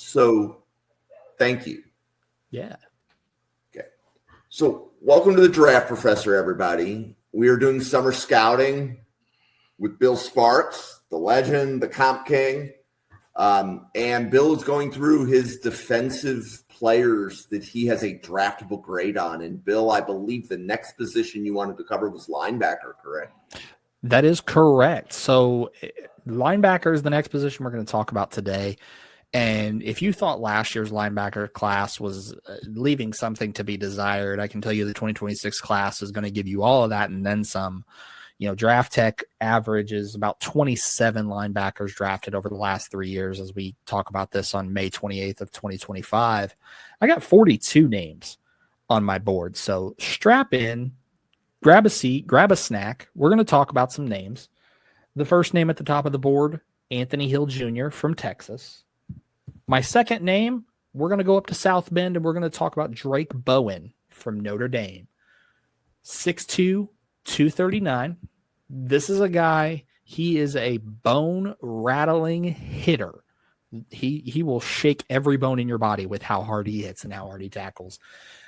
So, thank you. Yeah. Okay. So, welcome to the Draft Professor, everybody. We are doing summer scouting with Bill Sparks, the legend, the comp king. And Bill is going through his defensive players that he has a draftable grade on. And Bill, I believe the next position you wanted to cover was linebacker, correct? That is correct. So linebacker is the next position we're going to talk about today. And if you thought last year's linebacker class was leaving something to be desired, I can tell you the 2026 class is going to give you all of that and then some. You know, Draft Tech averages about 27 linebackers drafted over the last 3 years as we talk about this on May 28th of 2025. I got 42 names on my board. So strap in, grab a seat, grab a snack. We're going to talk about some names. The first name at the top of the board, Anthony Hill Jr. from Texas. My second name, we're going to go up to South Bend and we're going to talk about Drake Bowen from Notre Dame. 6'2", 239. This is a guy, he is a bone-rattling hitter. He will shake every bone in your body with how hard he hits and how hard he tackles.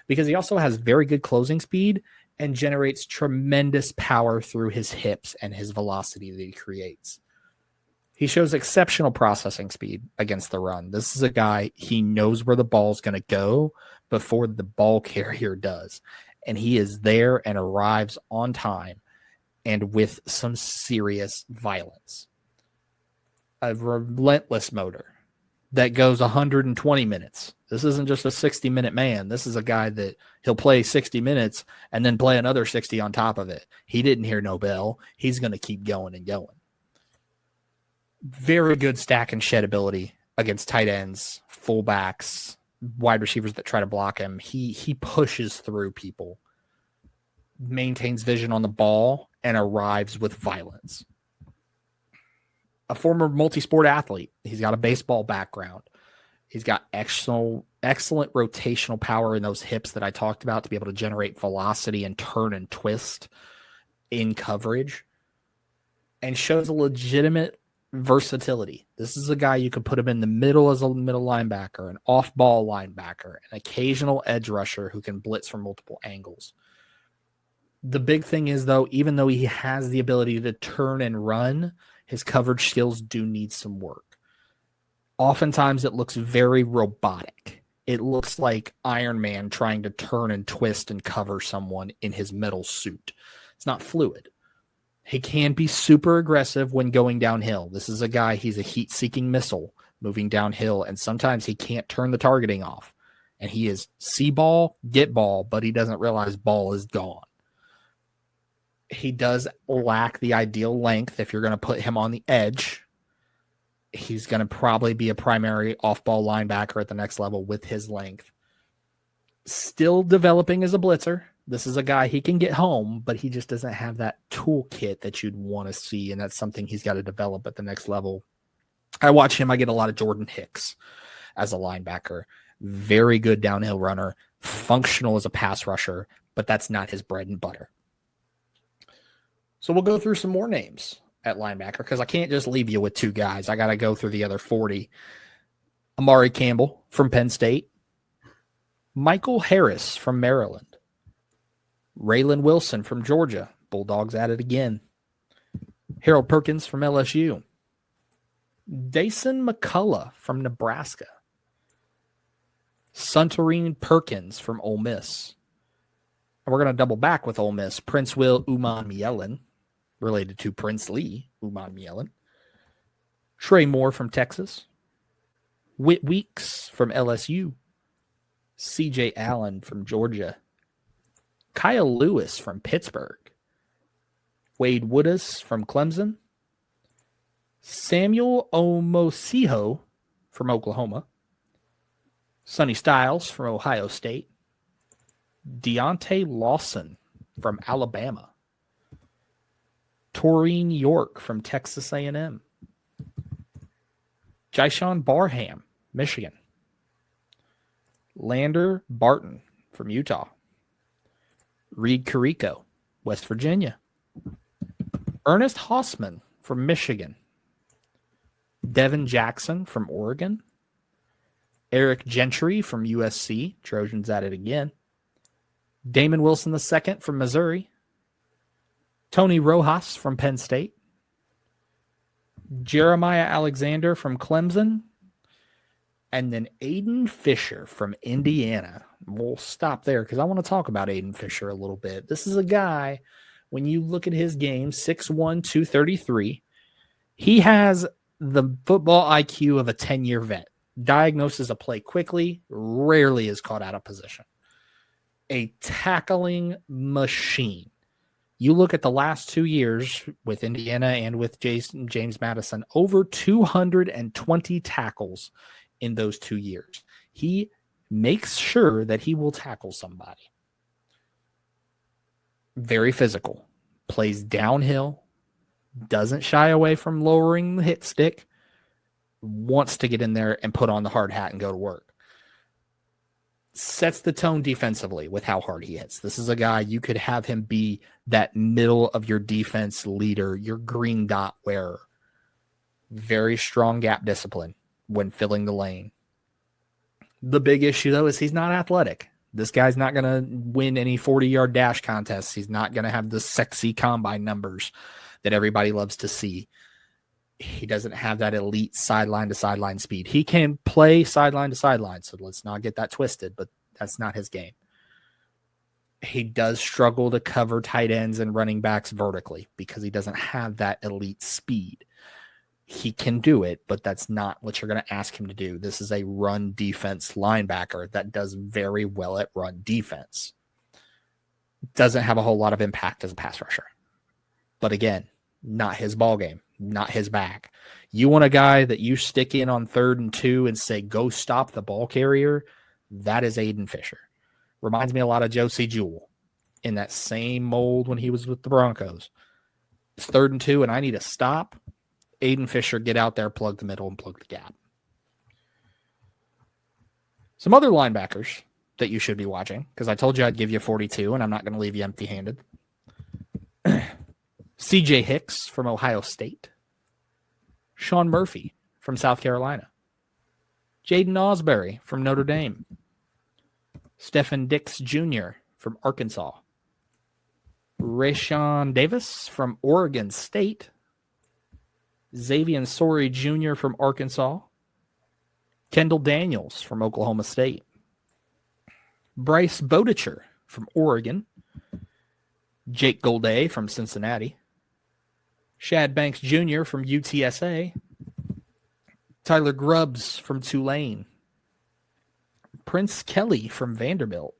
Because he also has very good closing speed and generates tremendous power through his hips and his velocity that he creates. He shows exceptional processing speed against the run. This is a guy, he knows where the ball's going to go before the ball carrier does. And he is there and arrives on time and with some serious violence. A relentless motor that goes 120 minutes. This isn't just a 60-minute man. This is a guy that he'll play 60 minutes and then play another 60 on top of it. He didn't hear no bell. He's going to keep going and going. Very good stack and shed ability against tight ends, fullbacks, wide receivers that try to block him. He pushes through people, maintains vision on the ball, and arrives with violence. A former multi-sport athlete. He's got a baseball background. He's got excellent rotational power in those hips that I talked about to be able to generate velocity and turn and twist in coverage, and shows a legitimate versatility. This is a guy you could put him in the middle as a middle linebacker, an off-ball linebacker, an occasional edge rusher who can blitz from multiple angles. The big thing is, though, even though he has the ability to turn and run, his coverage skills do need some work. Oftentimes, it looks very robotic. It looks like Iron Man trying to turn and twist and cover someone in his metal suit. It's not fluid. He can be super aggressive when going downhill. This is a guy, he's a heat-seeking missile moving downhill, and sometimes he can't turn the targeting off. And he is see ball, get ball, but he doesn't realize ball is gone. He does lack the ideal length if you're going to put him on the edge. He's going to probably be a primary off-ball linebacker at the next level with his length. Still developing as a blitzer. This is a guy, he can get home, but he just doesn't have that toolkit that you'd want to see, and that's something he's got to develop at the next level. I watch him, I get a lot of Jordan Hicks as a linebacker. Very good downhill runner, functional as a pass rusher, but that's not his bread and butter. So we'll go through some more names at linebacker because I can't just leave you with two guys. I got to go through the other 40. Amari Campbell from Penn State. Michael Harris from Maryland. Raylan Wilson from Georgia. Bulldogs at it again. Harold Perkins from LSU. Dason McCullough from Nebraska. Suntarine Perkins from Ole Miss. And we're going to double back with Ole Miss. Prince Will Uman-Mielen, related to Prince Lee Uman-Mielen. Trey Moore from Texas. Whit Weeks from LSU. CJ Allen from Georgia. Kyle Lewis from Pittsburgh. Wade Woodus from Clemson. Samuel Omosiho from Oklahoma. Sonny Styles from Ohio State. Deontay Lawson from Alabama. Taurine York from Texas A&M. Jyshawn Barham, Michigan. Lander Barton from Utah. Reed Carrico, West Virginia. Ernest Hausman from Michigan. Devin Jackson from Oregon. Eric Gentry from USC. Trojans at it again. Damon Wilson II from Missouri. Tony Rojas from Penn State. Jeremiah Alexander from Clemson. And then Aiden Fisher from Indiana. We'll stop there because I want to talk about Aiden Fisher a little bit. This is a guy, when you look at his game, 6'1", 233, he has the football IQ of a 10-year vet. Diagnoses a play quickly, rarely is caught out of position. A tackling machine. You look at the last 2 years with Indiana and with James Madison, over 220 tackles in those 2 years. He makes sure that he will tackle somebody. Very physical. Plays downhill. Doesn't shy away from lowering the hit stick. Wants to get in there and put on the hard hat and go to work. Sets the tone defensively with how hard he hits. This is a guy you could have him be that middle of your defense leader, your green dot wearer. Very strong gap discipline when filling the lane. The big issue, though, is he's not athletic. This guy's not going to win any 40-yard dash contests. He's not going to have the sexy combine numbers that everybody loves to see. He doesn't have that elite sideline-to-sideline speed. He can play sideline-to-sideline, so let's not get that twisted, but that's not his game. He does struggle to cover tight ends and running backs vertically because he doesn't have that elite speed. He can do it, but that's not what you're going to ask him to do. This is a run defense linebacker that does very well at run defense. Doesn't have a whole lot of impact as a pass rusher. But again, not his ball game, not his bag. You want a guy that you stick in on 3rd and 2 and say, go stop the ball carrier. That is Aiden Fisher. Reminds me a lot of Josie Jewell in that same mold when he was with the Broncos. It's 3rd and 2 and I need a stop. Aiden Fisher, get out there, plug the middle, and plug the gap. Some other linebackers that you should be watching, because I told you I'd give you 42, and I'm not going to leave you empty-handed. C.J. Hicks from Ohio State. Sean Murphy from South Carolina. Jaden Osbury from Notre Dame. Stephen Dix Jr. from Arkansas. Rayshawn Davis from Oregon State. Xavier Sorey Jr. from Arkansas. Kendall Daniels from Oklahoma State. Bryce Bodicher from Oregon. Jake Golday from Cincinnati. Shad Banks Jr. from UTSA. Tyler Grubbs from Tulane. Prince Kelly from Vanderbilt.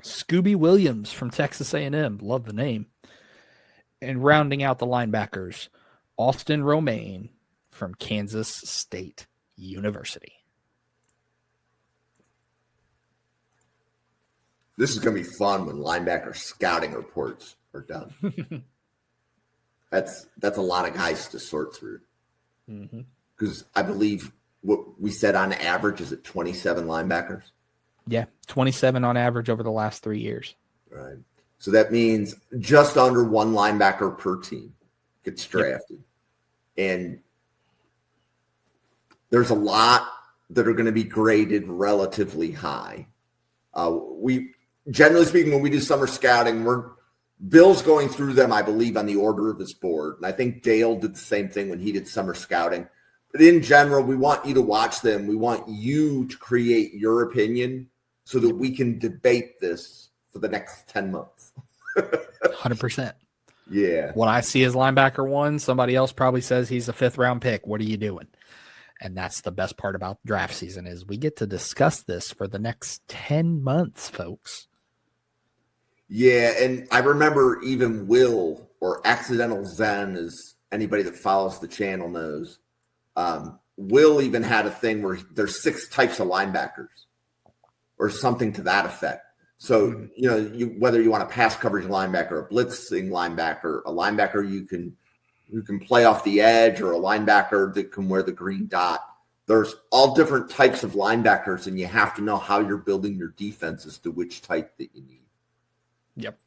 Scooby Williams from Texas A&M. Love the name. And rounding out the linebackers, Austin Romaine from Kansas State University. This is going to be fun when linebacker scouting reports are done. That's a lot of guys to sort through. Because I believe what we said on average is at 27 linebackers. Yeah, 27 on average over the last 3 years. Right. So that means just under one linebacker per team gets drafted. Yep. And there's a lot that are going to be graded relatively high. We generally speaking, when we do summer scouting, Bill's going through them, I believe, on the order of his board. And I think Dale did the same thing when he did summer scouting. But in general, we want you to watch them. We want you to create your opinion so that we can debate this for the next 10 months. 100%. Yeah. When I see his linebacker 1, somebody else probably says he's a 5th round pick. What are you doing? And that's the best part about draft season is we get to discuss this for the next 10 months, folks. Yeah, and I remember even Will, or Accidental Zen, as anybody that follows the channel knows, Will even had a thing where there's 6 types of linebackers or something to that effect. So, whether you want a pass coverage linebacker, a blitzing linebacker, a linebacker you can play off the edge, or a linebacker that can wear the green dot. There's all different types of linebackers, and you have to know how you're building your defense as to which type that you need. Yep.